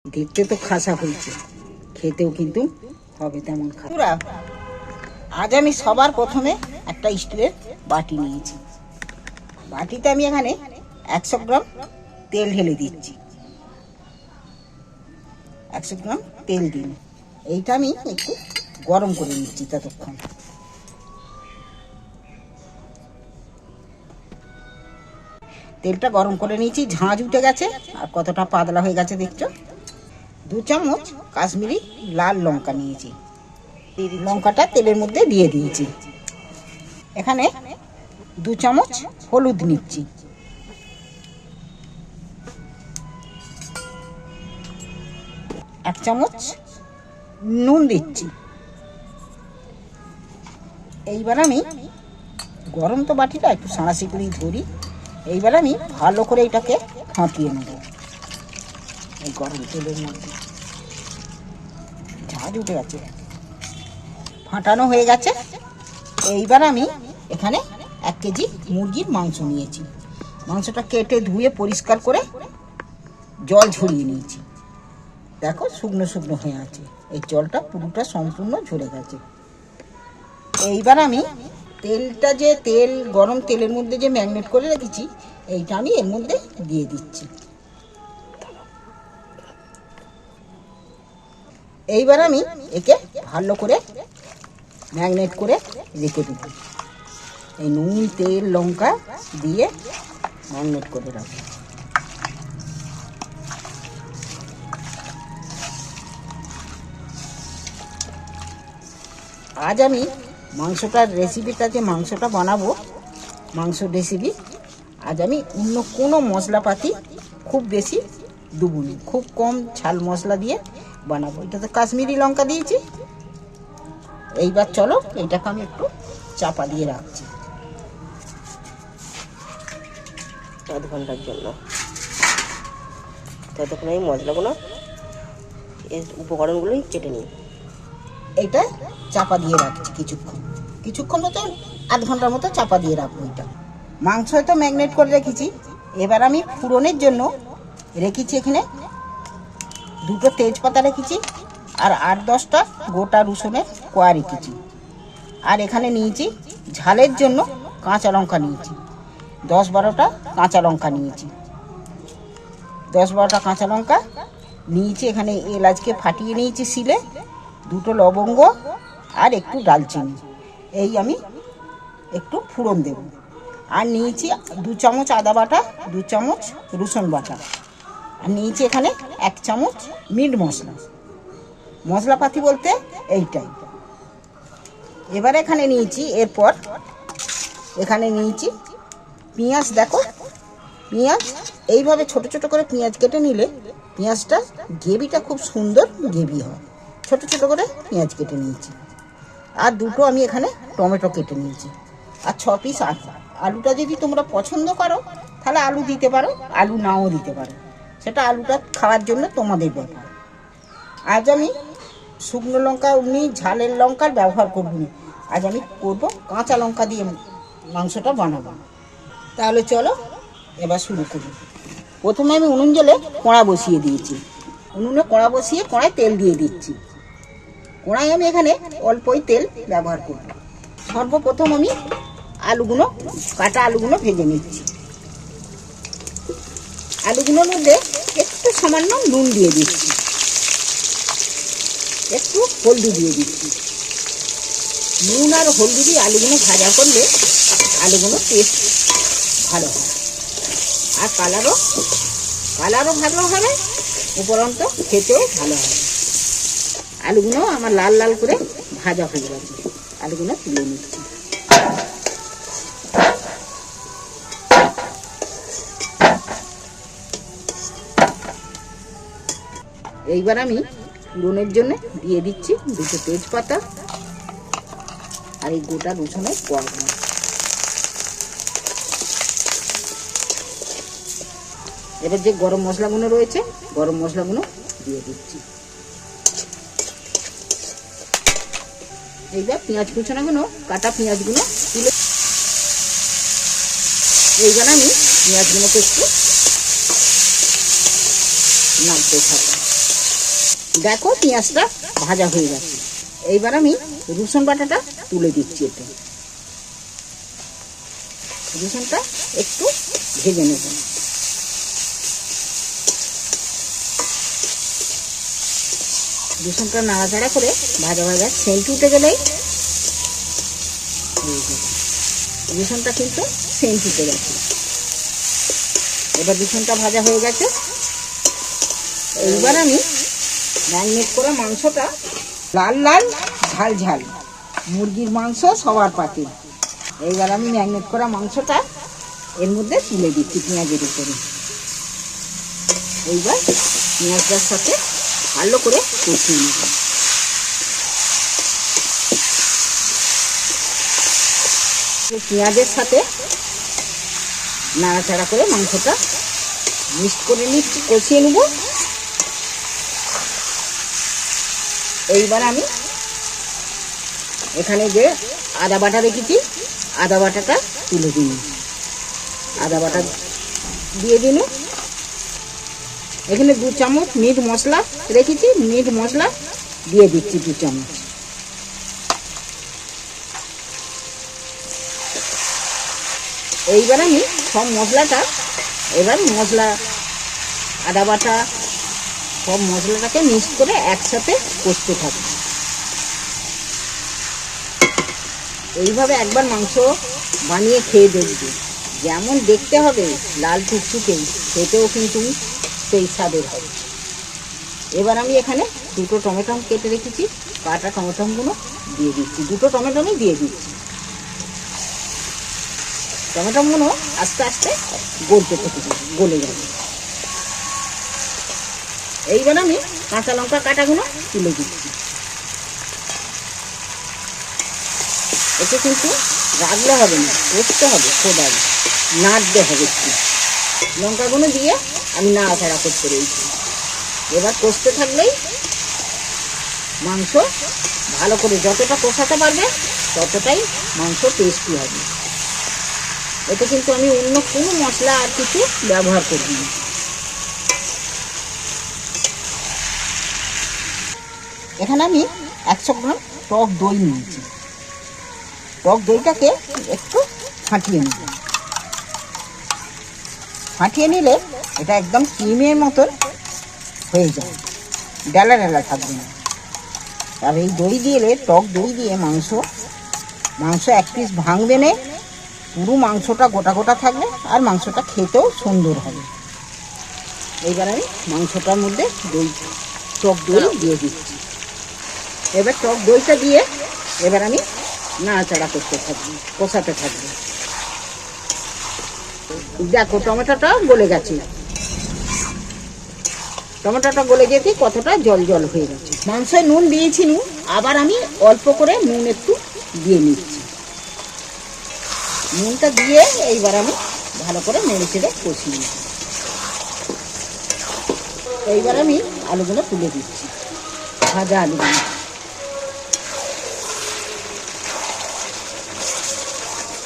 দেখতে তো খাসা হয়েছে, খেতেও কিন্তু হবে তেমন খারাপ। আজ আমি সবার প্রথমে একটা স্টিলের বাটি নিয়েছি। বাটিতে আমি এখানে 100 গ্রাম তেল ঢেলে দিচ্ছি। 100 গ্রাম তেল দিন, এইটা আমি একটু গরম করে নিচ্ছি ততক্ষণ। তেলটা গরম করে নিয়েছি, ঝাঁঝ উঠে গেছে আর কতটা পাতলা হয়ে গেছে দেখছো। 2 চামচ কাশ্মীরি লাল লঙ্কা নিয়েছি, লঙ্কাটা তেলের মধ্যে দিয়ে দিয়েছি। এখানে 2 চামচ হলুদ নিচ্ছি, 1 চামচ নুন দিচ্ছি। এইবার আমি গরম তো বাটিটা একটু সাঁড়াশি করেই ধরি। এইবার আমি ভালো করে এটাকে ফাটিয়ে নেব এই গরম তেলের মধ্যে। ঝাঁঝ উঠে গেছে, ফাটানো হয়ে গেছে। এইবার আমি এখানে 1 কেজি মুরগির মাংস নিয়েছি। মাংসটা কেটে ধুয়ে পরিষ্কার করে জল ঝরিয়ে নিয়েছি। দেখো শুকনো শুকনো হয়ে আছে, এই জলটা পুরোটা সম্পূর্ণ ঝরে গেছে। এইবার আমি তেলটা যে গরম তেলের মধ্যে যে ম্যারিনেট করে রেখেছি, এইটা আমি এর মধ্যে দিয়ে দিচ্ছি। এইবার আমি একে ভালো করে ম্যারিনেট করে রেখে দেব। এই নুন তেল লঙ্কা দিয়ে ম্যারিনেট করে রাখবো। আজ আমি মাংসটার রেসিপিটা যে মাংসটা বানাবো, মাংস রেসিপি, আজ আমি অন্য কোনো মশলাপাতি খুব বেশি দেবো না, খুব কম ঝাল মশলা দিয়ে বানাবো। এটা তো কাশ্মীরি লঙ্কা দিয়েছি। এইবার চলো এটাকে আমি একটু চাপা দিয়ে রাখছি আধ ঘন্টার জন্য। ততক্ষণ আমি মশলাগুলো এর উপকরণগুলোই কেটে নিই। এইটা চাপা দিয়ে রাখছি কিছুক্ষণ মতো, আধ ঘন্টার মতো চাপা দিয়ে রাখবো। এটা মাংস তো ম্যারিনেট করে রেখেছি। এবার আমি ফোড়নের জন্য রেখেছি এখানে 2টো তেজপাতা রেখেছি, আর 8-10টা গোটা রসুনের কোয়া রেখেছি। আর এখানে নিয়েছি ঝালের জন্য কাঁচা লঙ্কা নিয়েছি, 10-12টা কাঁচা লঙ্কা নিয়েছি। 10-12টা কাঁচা লঙ্কা নিয়েছি। এখানে এলাচকে ফাটিয়ে নিয়েছি শিলে, 2টো লবঙ্গ আর একটু ডালচিনি। এই আমি একটু ফোড়ন দেব। আর নিয়েছি 2 চামচ আদা বাটা, 2 চামচ রসুন বাটা, আর নিয়েছি এখানে 1 চামচ মিট মশলা। মশলাপাতি বলতে এইটাই। এবার এখানে নিয়েছি পেঁয়াজ। দেখো পেঁয়াজ এইভাবে ছোট ছোট করে পেঁয়াজ কেটে নিলে পেঁয়াজটা গ্রেভিটা খুব সুন্দর গ্রেভি হয়। ছোট ছোট করে পেঁয়াজ কেটে নিয়েছি। আর 2টো আমি এখানে টমেটো কেটে নিয়েছি, আর 6 পিস আলু। আলুটা যদি তোমরা পছন্দ করো তাহলে আলু দিতে পারো, আলু নাও দিতে পারো, সেটা আলুটা খাওয়ার জন্য তোমাদের ব্যাপার। আজ আমি শুকনো লঙ্কা এমনি ঝালের লঙ্কার ব্যবহার করব না, আজ আমি করব কাঁচা লঙ্কা দিয়ে মাংসটা বানাবো। তাহলে চলো এবার শুরু করি। প্রথমে আমি উনুন জ্বলে কড়া বসিয়ে দিয়েছি। উনুনে কড়া বসিয়ে কড়ায় তেল দিয়ে দিচ্ছি। কড়াই আমি এখানে অল্পই তেল ব্যবহার করব। সর্বপ্রথম আমি কাটা আলুগুলো ভেজে নিচ্ছি। আলুগুলোর মধ্যে একটু সামান্য নুন দিয়ে দিচ্ছি, একটু হলদি দিয়ে দিচ্ছি। নুন আর হলদি দিয়ে আলুগুলো ভাজা করলে আলুগুলো টেস্ট ভালো হয়, আর কালারও ভালো হবে, উপরন্ত খেতেও ভালো হবে। আলুগুলো আমার লাল লাল করে ভাজা হয়ে গেছে, আলুগুলো তুলে নিচ্ছি। এইবার আমি ফোড়নের জন্য দিয়ে দিচ্ছি 2টো তেজপাতা আর এই গোটা রসুনের কোয়াগুলো। এবার যে গরম মশলাগুলো রয়েছে, গরম মশলাগুলো দিয়ে দিচ্ছি। এইবার পেঁয়াজ কুচানোগুলো, কাটা পেঁয়াজগুলো তুলে এইবার আমি পেঁয়াজগুলোকে একটু নাড়তে থাকবো। দেখো পেঁয়াজটা ভাজা হয়ে গেছে। এইবার আমি রসুন বাটাটা তুলে দিচ্ছি। এতে রসুনটা একটু ভেজে নেব। রসুনটা নাড়াচাড়া করে ভাজা ভাজা সেন্ট উঠে গেলেই রসুনটা কিন্তু সেন্ট উঠে গেছে। এবার রসুনটা ভাজা হয়ে গেছে। এইবার আমি ম্যারিনেট করে মাংসটা লাল লাল ঝাল ঝাল মুরগির মাংস সবার পাতে। এইবার আমি ম্যারিনেট করা মাংসটা এর মধ্যে তুলে দিচ্ছি পেঁয়াজের উপরে। এইবার পেঁয়াজটার সাথে ভালো করে কষিয়ে নেব। পেঁয়াজের সাথে নাড়াচাড়া করে মাংসটা মিক্স করে নিচ্ছি, কষিয়ে নেব। এইবার আমি এখানে যে আদা বাটা রেখেছি আদা বাটাটা তুলে দিন। আদা বাটা দিয়ে দিন। এখানে 2 চামচ মিট মশলা রেখেছি, মিট মশলা দিয়ে দিচ্ছি 2 চামচ। এইবার আমি সব মশলাটা মশলা আদা বাটা সব মশলাটাকে মিক্স করে একসাথে কষতে থাকি। এইভাবে একবার মাংস বানিয়ে খেয়ে দেখবে, যেমন দেখতে হবে লাল টুকটুকে, খেতেও কিন্তু সেই স্বাদের হবে। এবার আমি এখানে 2টো টমেটো কেটে রেখেছি, কাটা টমেটোগুলো দিয়ে দিচ্ছি। 2টো টমেটোই দিয়ে দিচ্ছি। টমেটোগুলো আস্তে আস্তে গলে যাবে। এইবার আমি কাঁচা লঙ্কা কাটাগুলো তুলে দিচ্ছি। এতে কিন্তু রাখলে হবে না, কষতে হবে, খোদাই নাড়তে হবে। একটু লঙ্কাগুলো দিয়ে আমি নাড়াচাড়া করতে রয়েছি। এবার কষতে থাকলেই মাংস ভালো করে যতটা কষাতে পারবে ততটাই মাংস টেস্টি হবে। এতে কিন্তু আমি অন্য কোনো মশলা আর কিছু ব্যবহার করব না। এখানে আমি 100 গ্রাম টক দই নিয়েছি। টক দইটাকে একটু ফাটিয়ে নেব। ফাটিয়ে নিলে এটা একদম ক্রিমের মতন হয়ে যায়, ডালা ডালা থাকবে না। আর এই দই দিলে, টক দই দিয়ে মাংস 1 পিস ভাঙবে না, পুরো মাংসটা গোটা গোটা থাকবে আর মাংসটা খেতেও সুন্দর হবে। এইবার আমি মাংসটার মধ্যে টক দই দিয়ে দিচ্ছি। এবার টক দইটা দিয়ে এবার আমি নাড়াচাড়া করতে থাকবো, কষাতে থাকবো। দেখো টমেটোটা গলে গেছে। টমেটোটা গলে যেতে কতটা জল জল হয়ে গেছে। মাংসে নুন দিয়েছি, আবার আমি অল্প করে নুন একটু দিয়ে নিচ্ছি। নুনটা দিয়ে এইবার আমি ভালো করে নেড়ে চেড়ে কষিয়ে নিচ্ছি। এইবার আমি আলুগুলো তুলে দিচ্ছি, ভাজা আলুগুলো।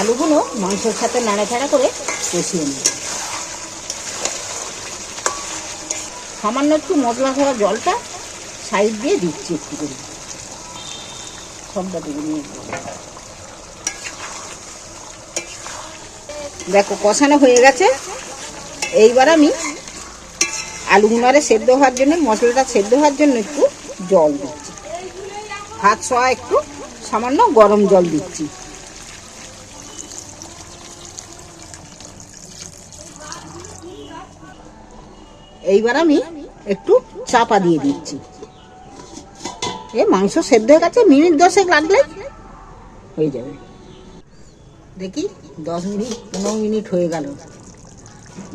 আলুগুলো মাংসের সাথে নাড়াচাড়া করে কষিয়ে নিই। সামান্য একটু মশলা ধরা জলটা সাইড দিয়ে দিচ্ছি একটু করে, সবটা দিয়ে নিয়ে। দেখো কষানো হয়ে গেছে। এইবার আমি আলুগুলো সেদ্ধ হওয়ার জন্য, মশলাটা সেদ্ধ হওয়ার জন্য একটু জল দিচ্ছি। হাত ছোঁয়া একটু সামান্য গরম জল দিচ্ছি। এইবার আমি একটু চাপা দিয়ে দিচ্ছি। মাংস সেদ্ধ হয়ে গেছে, মিনিট 10 লাগলে হয়ে যাবে। দেখি 10 মিনিট 15 মিনিট হয়ে গেল।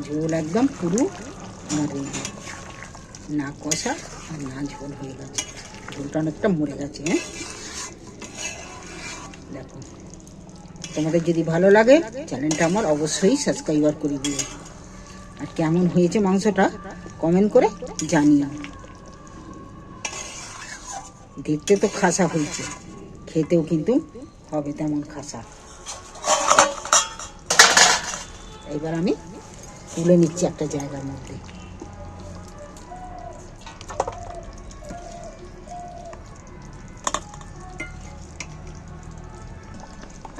ঝোল একদম পুরো মরে, না কষা আর না ঝোল হয়ে গেছে। ঝোলটা অনেকটা মরে গেছে। দেখো, তোমাদের যদি ভালো লাগে চ্যানেলটা আমার অবশ্যই সাবস্ক্রাইবার করে দিও। আর কেমন হয়েছে মাংসটা কমেন্ট করে জানিও। দেখতে তো খাসা হয়েছে, খেতেও কিন্তু হবে তেমন খাসা। এবার আমি তুলে নিচ্ছি একটা জায়গার মধ্যে।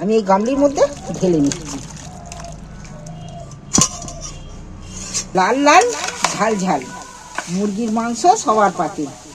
আমি এই গামলির মধ্যে ঢেলে নিচ্ছি। লাল লাল ঝাল ঝাল মুরগির মাংস সবার পাতে।